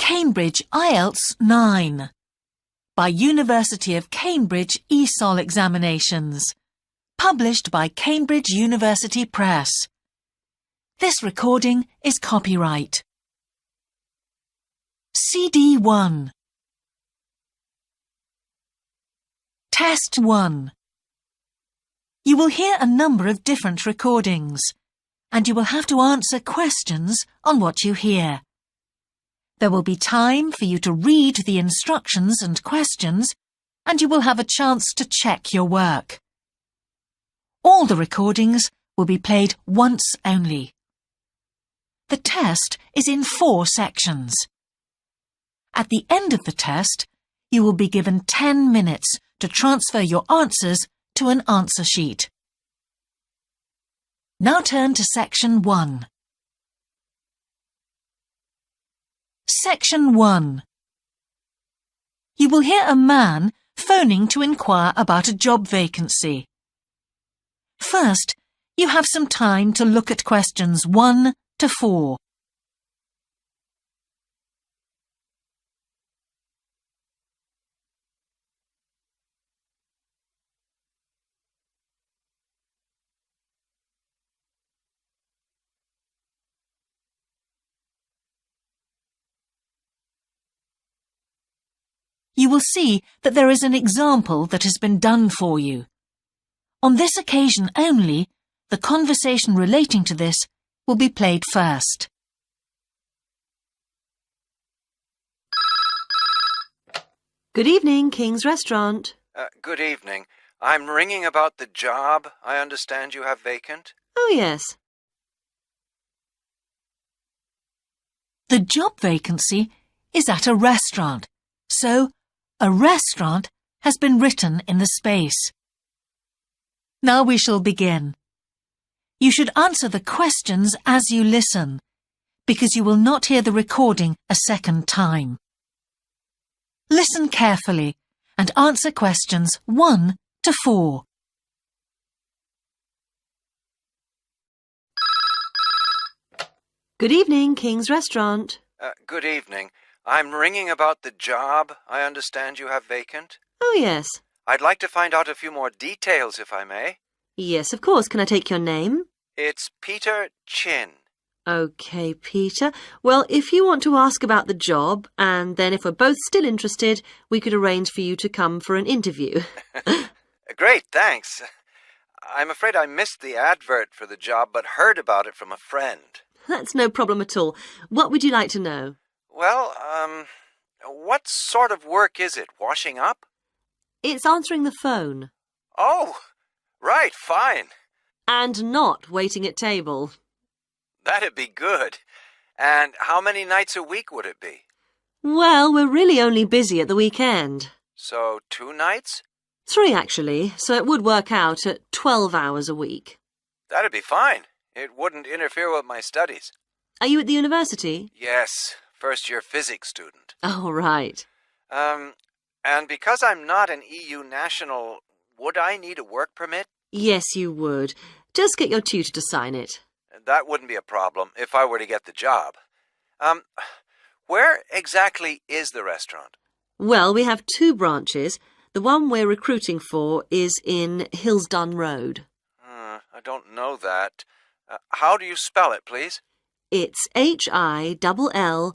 Cambridge Ielts 9 by University of Cambridge ESOL examinations, published by Cambridge University Press. This recording is copyright. CD 1. Test 1. You will hear a number of different recordings, and you will have to answer questions on what you hear. There will be time for you to read the instructions and questions, and you will have a chance to check your work. All the recordings will be played once only. The test is in 4 sections. At the end of the test, you will be given 10 minutes to transfer your answers to an answer sheet. Now turn to Section 1. Section 1. You will hear a man phoning to inquire about a job vacancy. First, you have some time to look at questions 1 to 4. You will see that there is an example that has been done for you. On this occasion only, the conversation relating to this will be played first. Good evening, King's Restaurant. Good evening. I'm ringing about the job I understand you have vacant. Oh, yes. The job vacancy is at a restaurant, so a restaurant has been written in the space. Now we shall begin. You should answer the questions as you listen, because you will not hear the recording a second time. Listen carefully and answer questions 1 to 4. Good evening, King's Restaurant. Good evening. I'm ringing about the job I understand you have vacant. Oh, yes. I'd like to find out a few more details, if I may. Yes, of course. Can I take your name? It's Peter Chin. OK, Peter. Well, if you want to ask about the job, and then if we're both still interested, we could arrange for you to come for an interview. Great, thanks. I'm afraid I missed the advert for the job, but heard about it from a friend. That's no problem at all. What would you like to know? Well, what sort of work is it? Washing up? It's answering the phone. Oh, right, fine. And not waiting at table. That'd be good. And how many nights a week would it be? Well, we're really only busy at the weekend. So 2 nights? 3, actually, so it would work out at 12 hours a week. That'd be fine. It wouldn't interfere with my studies. Are you at the university? Yes, first-year physics student. Oh, right. And because I'm not an EU national, would I need a work permit? Yes, you would. Just get your tutor to sign it. That wouldn't be a problem if I were to get the job. Where exactly is the restaurant? Well, we have 2 branches. The one we're recruiting for is in Hillsdon Road. I don't know that. How do you spell it, please? It's HILLSDUNNE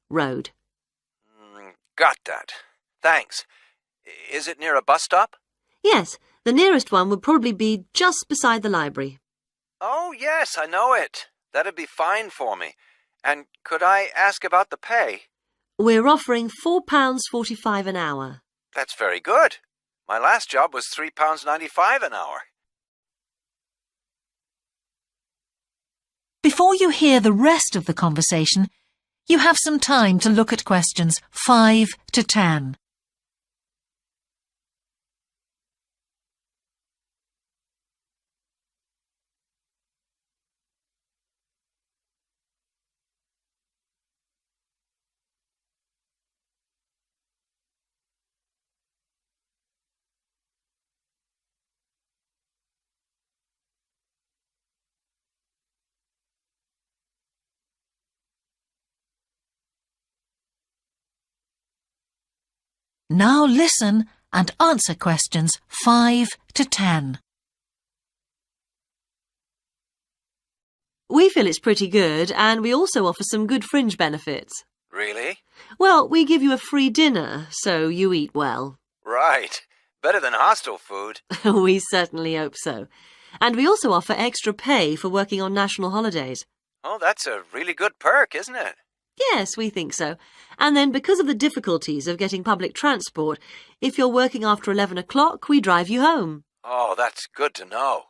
Road. Got that. Thanks. Is it near a bus stop? Yes, the nearest one would probably be just beside the library. Oh, yes, I know it. That'd be fine for me. And could I ask about the pay? We're offering £4.45 an hour. That's very good. My last job was £3.95 an hour. Before you hear the rest of the conversation, you have some time to look at questions 5 to 10. Now listen and answer questions 5 to 10. We feel it's pretty good, and we also offer some good fringe benefits. Really? Well, we give you a free dinner, so you eat well. Right. Better than hostel food. We certainly hope so. And we also offer extra pay for working on national holidays. Oh, that's a really good perk, isn't it? Yes, we think so. And then because of the difficulties of getting public transport, if you're working after 11 o'clock, we drive you home. Oh, that's good to know.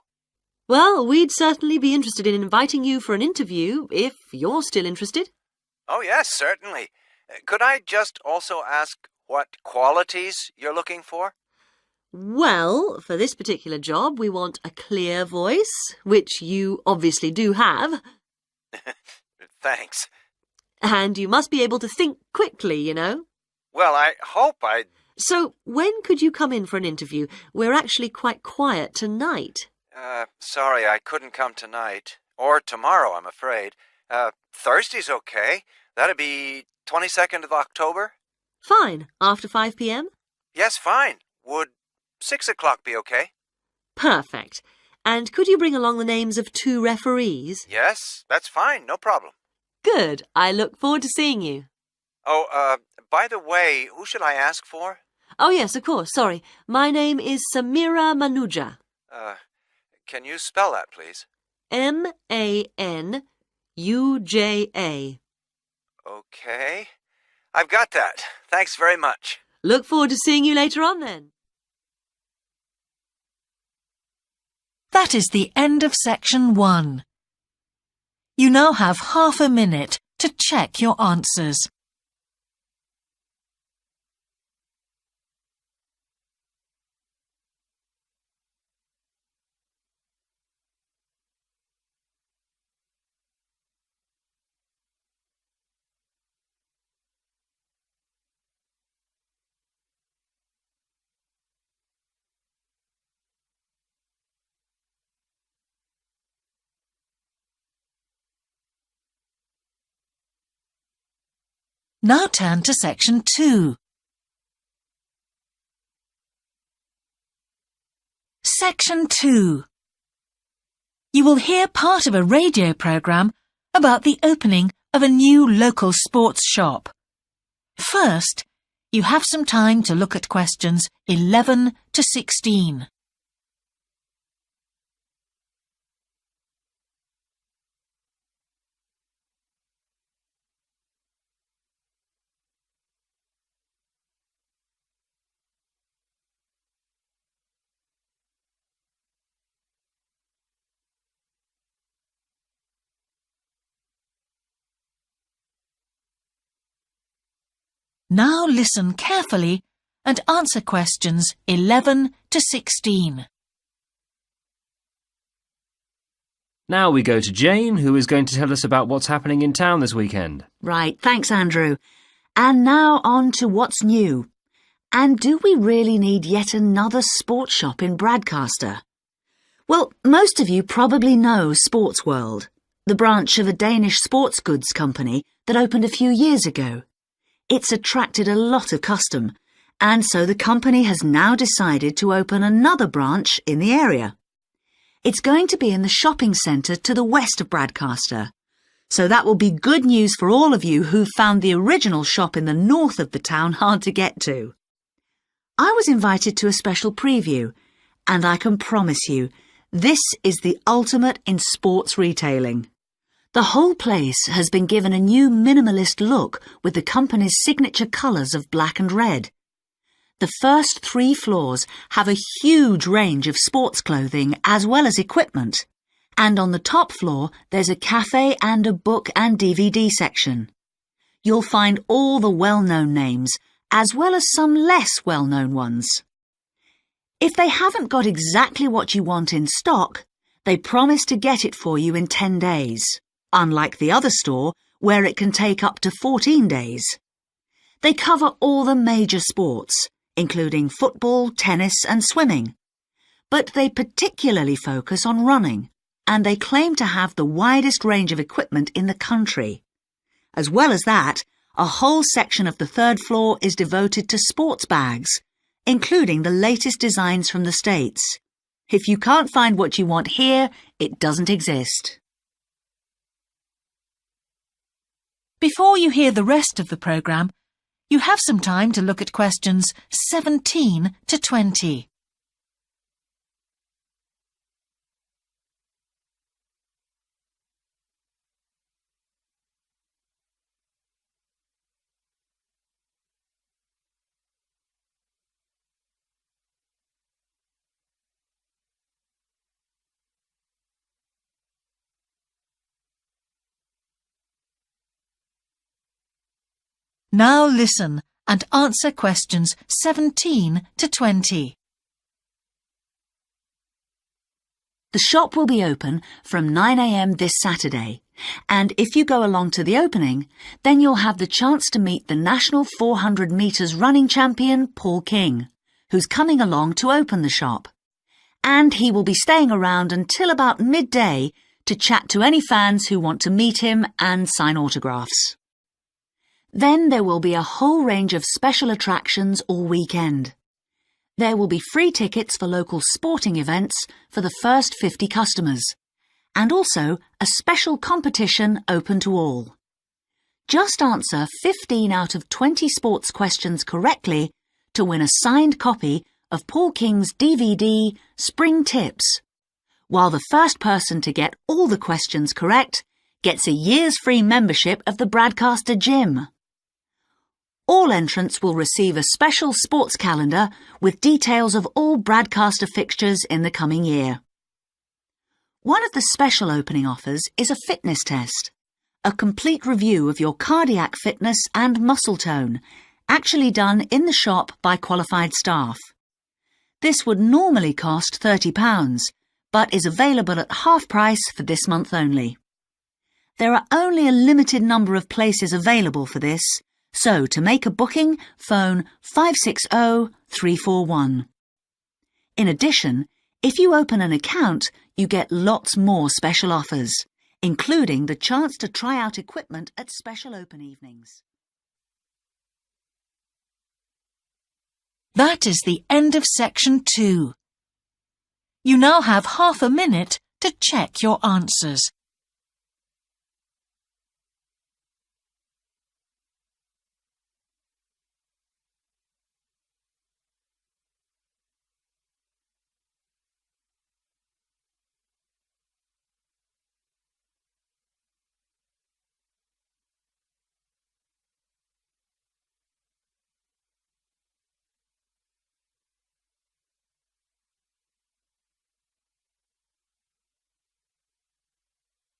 Well, we'd certainly be interested in inviting you for an interview, if you're still interested. Oh, yes, certainly. Could I just also ask what qualities you're looking for? Well, for this particular job, we want a clear voice, which you obviously do have. Thanks. And you must be able to think quickly, you know. Well, I hope I'd... So, when could you come in for an interview? We're actually quite quiet tonight. Sorry, I couldn't come tonight. Or tomorrow, I'm afraid. Thursday's okay. That'd be 22nd of October? Fine. After 5 p.m? Yes, fine. Would 6 o'clock be okay? Perfect. And could you bring along the names of 2 referees? Yes, that's fine. No problem. Good. I look forward to seeing you. Oh, by the way, who should I ask for? Oh, yes, of course. Sorry. My name is Samira Manuja. Can you spell that, please? M-A-N-U-J-A. Okay. I've got that. Thanks very much. Look forward to seeing you later on, then. That is the end of section 1. You now have half a minute to check your answers. Now turn to section 2. Section 2. You will hear part of a radio programme about the opening of a new local sports shop. First, you have some time to look at questions 11 to 16. Now listen carefully and answer questions 11 to 16. Now we go to Jane, who is going to tell us about what's happening in town this weekend. Right, thanks, Andrew. And now on to what's new. And do we really need yet another sports shop in Bradcaster? Well, most of you probably know Sports World, the branch of a Danish sports goods company that opened a few years ago. It's attracted a lot of custom, and so the company has now decided to open another branch in the area. It's going to be in the shopping centre to the west of Bradcaster, so that will be good news for all of you who found the original shop in the north of the town hard to get to. I was invited to a special preview, and I can promise you, this is the ultimate in sports retailing. The whole place has been given a new minimalist look with the company's signature colours of black and red. The first 3 floors have a huge range of sports clothing as well as equipment. And on the top floor, there's a cafe and a book and DVD section. You'll find all the well-known names, as well as some less well-known ones. If they haven't got exactly what you want in stock, they promise to get it for you in 10 days. Unlike the other store, where it can take up to 14 days. They cover all the major sports, including football, tennis and swimming. But they particularly focus on running, and they claim to have the widest range of equipment in the country. As well as that, a whole section of the third floor is devoted to sports bags, including the latest designs from the States. If you can't find what you want here, it doesn't exist. Before you hear the rest of the programme, you have some time to look at questions 17 to 20. Now listen and answer questions 17 to 20. The shop will be open from 9 a.m. this Saturday, and if you go along to the opening, then you'll have the chance to meet the national 400 metres running champion Paul King, who's coming along to open the shop. And he will be staying around until about midday to chat to any fans who want to meet him and sign autographs. Then there will be a whole range of special attractions all weekend. There will be free tickets for local sporting events for the first 50 customers, and also a special competition open to all. Just answer 15 out of 20 sports questions correctly to win a signed copy of Paul King's DVD Spring Tips, while the first person to get all the questions correct gets a year's free membership of the Bradcaster Gym. All entrants will receive a special sports calendar with details of all Bradcaster fixtures in the coming year. One of the special opening offers is a fitness test, a complete review of your cardiac fitness and muscle tone, actually done in the shop by qualified staff. This would normally cost £30, but is available at half price for this month only. There are only a limited number of places available for this, so to make a booking, phone 560-341. In addition, if you open an account, you get lots more special offers, including the chance to try out equipment at special open evenings. That is the end of section 2. You now have half a minute to check your answers.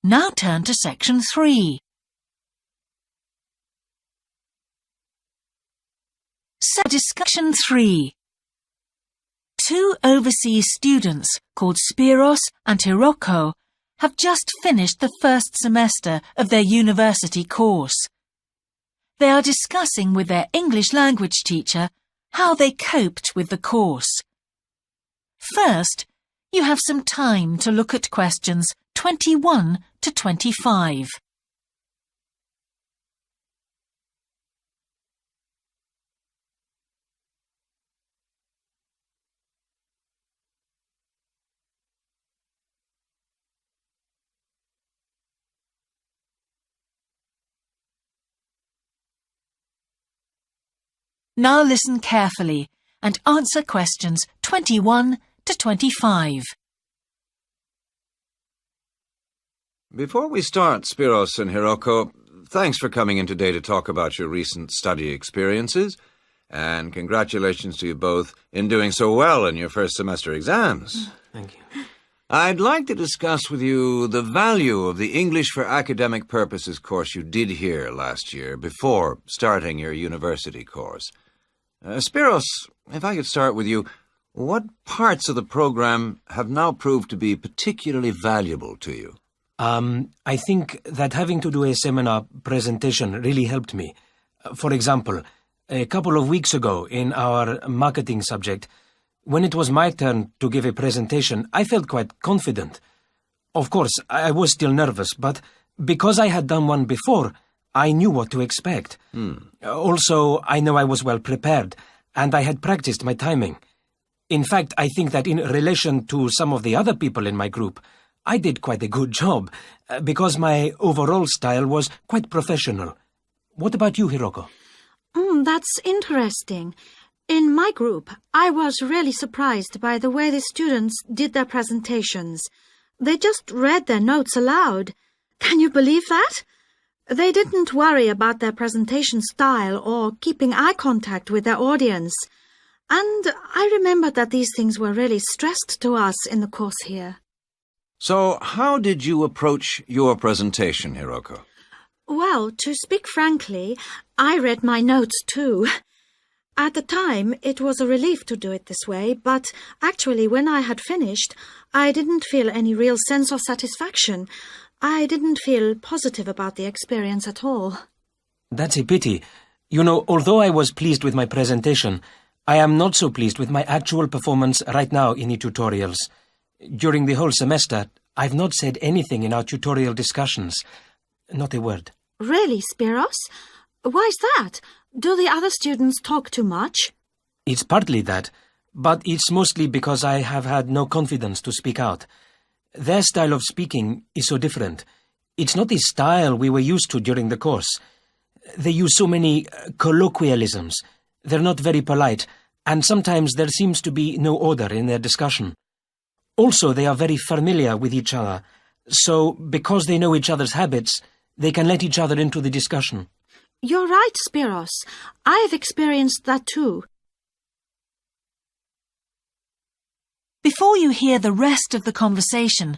Now turn to section 3. Discussion 3. Two overseas students called Spiros and Hiroko have just finished the first semester of their university course. They are discussing with their English language teacher how they coped with the course. First, you have some time to look at questions 21 to 25. Now listen carefully and answer questions 21 to 25. Before we start, Spiros and Hiroko, thanks for coming in today to talk about your recent study experiences, and congratulations to you both in doing so well in your first semester exams. Thank you. I'd like to discuss with you the value of the English for Academic Purposes course you did here last year before starting your university course. Spiros, if I could start with you, what parts of the program have now proved to be particularly valuable to you? I think that having to do a seminar presentation really helped me. For example, a couple of weeks ago in our marketing subject, when it was my turn to give a presentation, I felt quite confident. Of course, I was still nervous, but because I had done one before, I knew what to expect. Also, I know I was well prepared, and I had practiced my timing. In fact, I think that in relation to some of the other people in my group, I did quite a good job, because my overall style was quite professional. What about you, Hiroko? That's interesting. In my group, I was really surprised by the way the students did their presentations. They just read their notes aloud. Can you believe that? They didn't worry about their presentation style or keeping eye contact with their audience. And I remember that these things were really stressed to us in the course here. So, how did you approach your presentation, Hiroko? Well, to speak frankly, I read my notes too. At the time, it was a relief to do it this way, but actually when I had finished, I didn't feel any real sense of satisfaction. I didn't feel positive about the experience at all. That's a pity. You know, although I was pleased with my presentation, I am not so pleased with my actual performance right now in the tutorials. During the whole semester, I've not said anything in our tutorial discussions. Not a word. Really, Spiros? Why's that? Do the other students talk too much? It's partly that, but it's mostly because I have had no confidence to speak out. Their style of speaking is so different. It's not the style we were used to during the course. They use so many colloquialisms. They're not very polite, and sometimes there seems to be no order in their discussion. Also, they are very familiar with each other, so because they know each other's habits, they can let each other into the discussion. You're right, Spiros. I have experienced that too. Before you hear the rest of the conversation,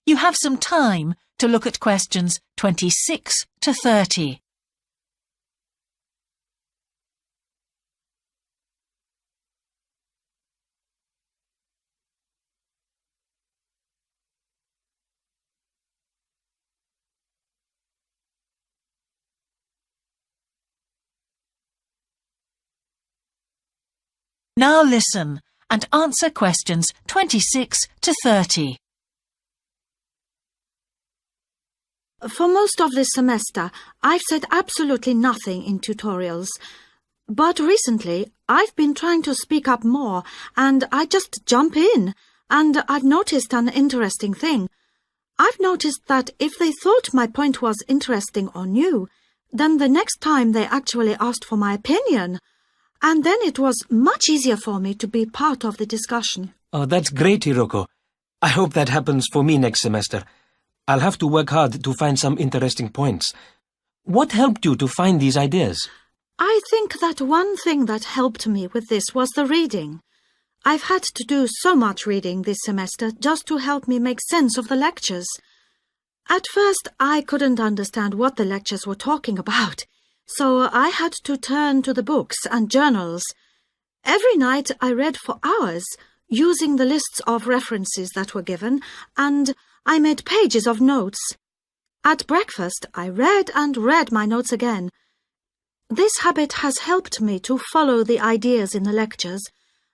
you have some time to look at questions 26 to 30. Now listen and answer questions 26 to 30. For most of this semester, I've said absolutely nothing in tutorials. But recently, I've been trying to speak up more, and I just jump in, and I've noticed an interesting thing. I've noticed that if they thought my point was interesting or new, then the next time they actually asked for my opinion. And then it was much easier for me to be part of the discussion. Oh, that's great, Hiroko. I hope that happens for me next semester. I'll have to work hard to find some interesting points. What helped you to find these ideas? I think that one thing that helped me with this was the reading. I've had to do so much reading this semester just to help me make sense of the lectures. At first, I couldn't understand what the lectures were talking about. So I had to turn to the books and journals. Every night I read for hours, using the lists of references that were given, and I made pages of notes. At breakfast, I read and read my notes again. This habit has helped me to follow the ideas in the lectures,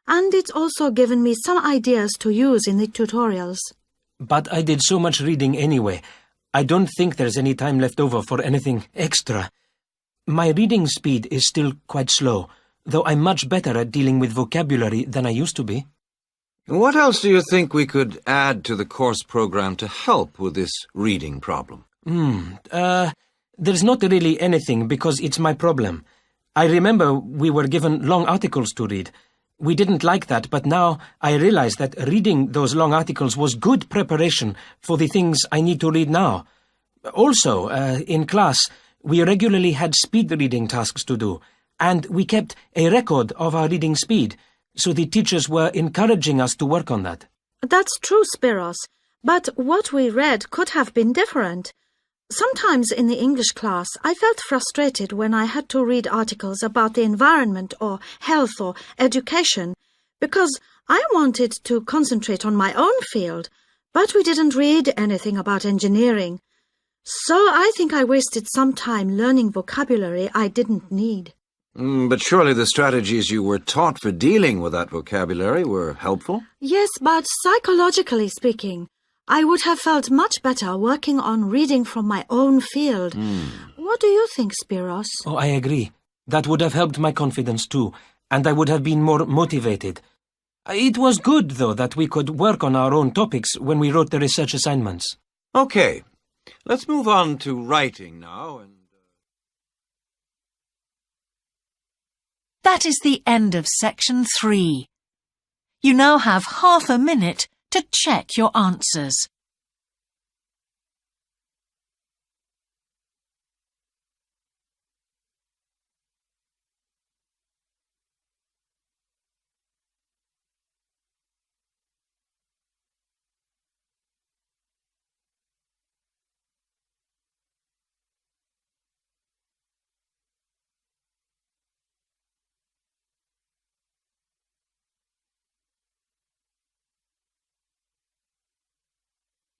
and it's also given me some ideas to use in the tutorials. But I did so much reading anyway. I don't think there's any time left over for anything extra. My reading speed is still quite slow, though I'm much better at dealing with vocabulary than I used to be. What else do you think we could add to the course program to help with this reading problem? There's not really anything because it's my problem. I remember we were given long articles to read. We didn't like that, but now I realize that reading those long articles was good preparation for the things I need to read now. Also, in class, we regularly had speed reading tasks to do, and we kept a record of our reading speed, so the teachers were encouraging us to work on that. That's true, Spiros, but what we read could have been different. Sometimes in the English class, I felt frustrated when I had to read articles about the environment or health or education, because I wanted to concentrate on my own field, but we didn't read anything about engineering. So I think I wasted some time learning vocabulary I didn't need. But surely the strategies you were taught for dealing with that vocabulary were helpful? Yes, but psychologically speaking, I would have felt much better working on reading from my own field. What do you think, Spiros? Oh, I agree. That would have helped my confidence too, and I would have been more motivated. It was good, though, that we could work on our own topics when we wrote the research assignments. Okay, let's move on to writing now. That is the end of section 3. You now have half a minute to check your answers.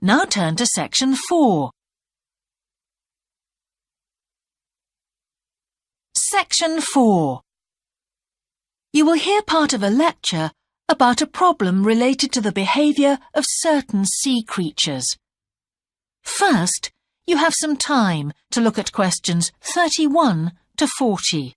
Now turn to section 4. Section 4. You will hear part of a lecture about a problem related to the behaviour of certain sea creatures. First, you have some time to look at questions 31 to 40.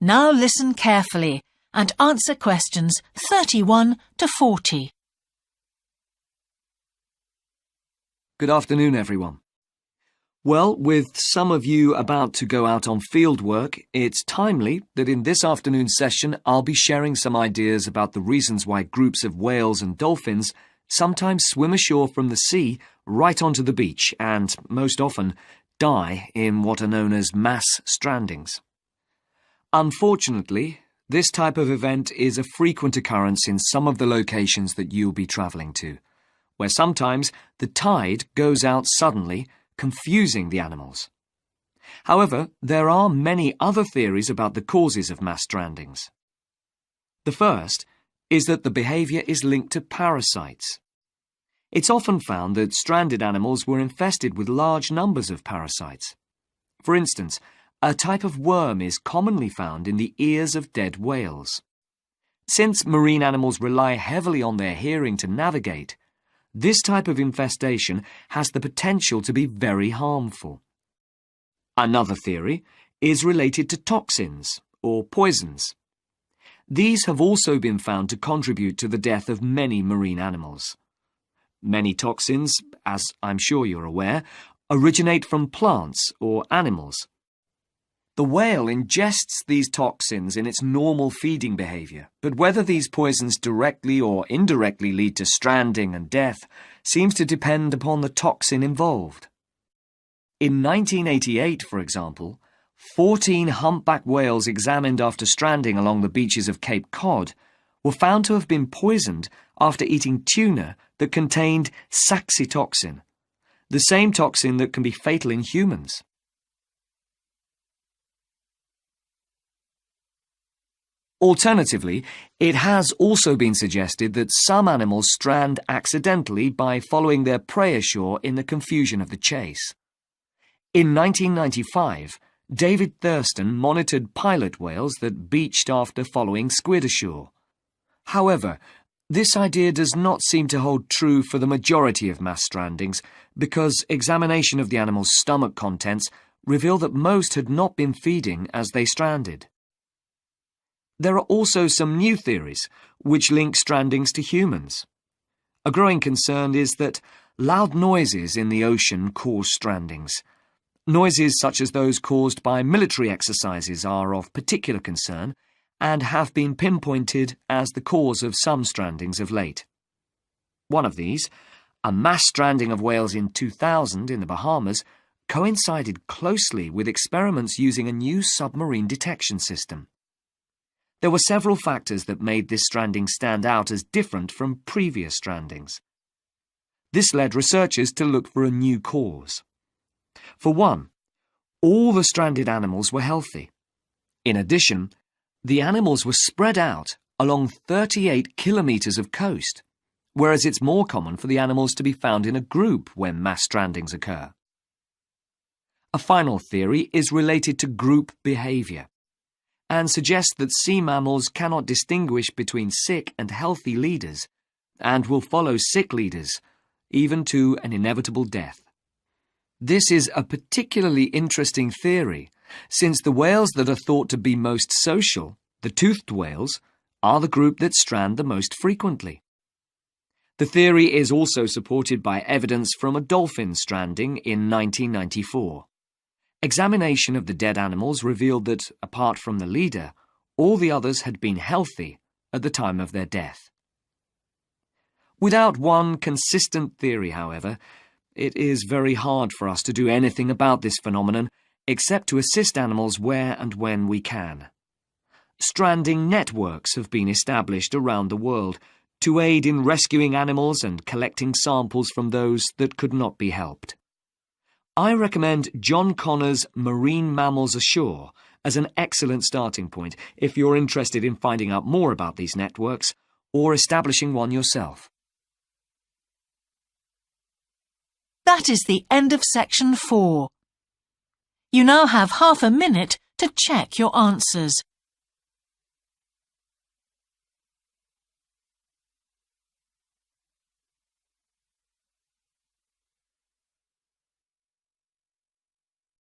Now listen carefully and answer questions 31 to 40. Good afternoon, everyone. Well, with some of you about to go out on field work, it's timely that in this afternoon's session I'll be sharing some ideas about the reasons why groups of whales and dolphins sometimes swim ashore from the sea right onto the beach and, most often, die in what are known as mass strandings. Unfortunately, this type of event is a frequent occurrence in some of the locations that you'll be travelling to, where sometimes the tide goes out suddenly, confusing the animals. However, there are many other theories about the causes of mass strandings. The first is that the behaviour is linked to parasites. It's often found that stranded animals were infested with large numbers of parasites. For instance, a type of worm is commonly found in the ears of dead whales. Since marine animals rely heavily on their hearing to navigate, this type of infestation has the potential to be very harmful. Another theory is related to toxins, or poisons. These have also been found to contribute to the death of many marine animals. Many toxins, as I'm sure you're aware, originate from plants or animals. The whale ingests these toxins in its normal feeding behaviour, but whether these poisons directly or indirectly lead to stranding and death seems to depend upon the toxin involved. In 1988, for example, 14 humpback whales examined after stranding along the beaches of Cape Cod were found to have been poisoned after eating tuna that contained saxitoxin, the same toxin that can be fatal in humans. Alternatively, it has also been suggested that some animals strand accidentally by following their prey ashore in the confusion of the chase. In 1995, David Thurston monitored pilot whales that beached after following squid ashore. However, this idea does not seem to hold true for the majority of mass strandings because examination of the animal's stomach contents revealed that most had not been feeding as they stranded. There are also some new theories which link strandings to humans. A growing concern is that loud noises in the ocean cause strandings. Noises such as those caused by military exercises are of particular concern, and have been pinpointed as the cause of some strandings of late. One of these, a mass stranding of whales in 2000 in the Bahamas, coincided closely with experiments using a new submarine detection system. There were several factors that made this stranding stand out as different from previous strandings. This led researchers to look for a new cause. For one, all the stranded animals were healthy. In addition, the animals were spread out along 38 kilometres of coast, whereas it's more common for the animals to be found in a group when mass strandings occur. A final theory is related to group behaviour and suggests that sea mammals cannot distinguish between sick and healthy leaders and will follow sick leaders, even to an inevitable death. This is a particularly interesting theory, since the whales that are thought to be most social, the toothed whales, are the group that strand the most frequently. The theory is also supported by evidence from a dolphin stranding in 1994. Examination of the dead animals revealed that, apart from the leader, all the others had been healthy at the time of their death. Without one consistent theory, however, it is very hard for us to do anything about this phenomenon except to assist animals where and when we can. Stranding networks have been established around the world to aid in rescuing animals and collecting samples from those that could not be helped. I recommend John Connor's Marine Mammals Ashore as an excellent starting point if you're interested in finding out more about these networks or establishing one yourself. That is the end of section 4. You now have half a minute to check your answers.